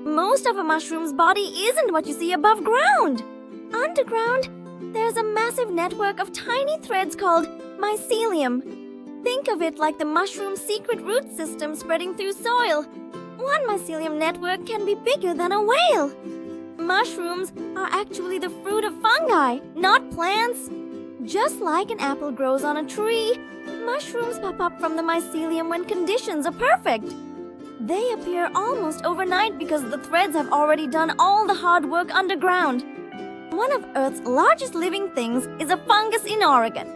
Most of a mushroom's body isn't what you see above ground. Underground, there's a massive network of tiny threads called mycelium. Think of it like the mushroom's secret root system spreading through soil. One mycelium network can be bigger than a whale. Mushrooms are actually the fruit of fungi, not plants. Just like an apple grows on a tree, mushrooms pop up from the mycelium when conditions are perfect. They appear almost overnight because the threads have already done all the hard work underground. One of Earth's largest living things is a fungus in Oregon.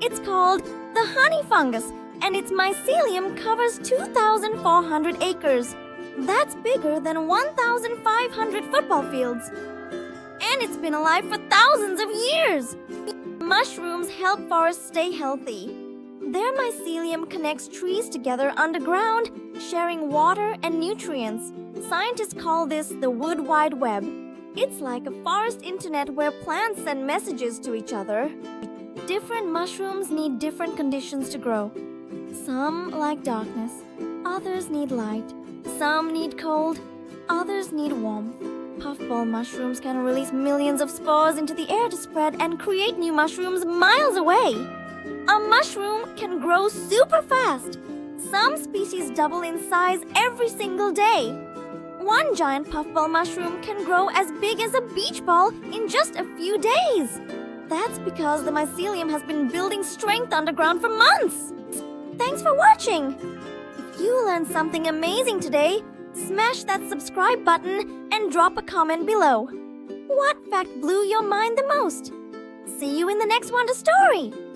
It's called the honey fungus, and its mycelium covers 2,400 acres. That's bigger than 1,500 football fields. And it's been alive for thousands of years. Mushrooms help forests stay healthy. Their mycelium connects trees together underground, sharing water and nutrients. Scientists call this the wood wide web. It's like a forest internet where plants send messages to each other. Different mushrooms need different conditions to grow. Some like darkness, others need light. Some need cold, others need warmth. Puffball mushrooms can release millions of spores into the air to spread and create new mushrooms miles away. A mushroom can grow super fast. Some species double in size every single day. One giant puffball mushroom can grow as big as a beach ball in just a few days. That's because the mycelium has been building strength underground for months. Thanks for watching. If you learned something amazing today, smash that subscribe button and drop a comment below. What fact blew your mind the most? See you in the next Wonder Story!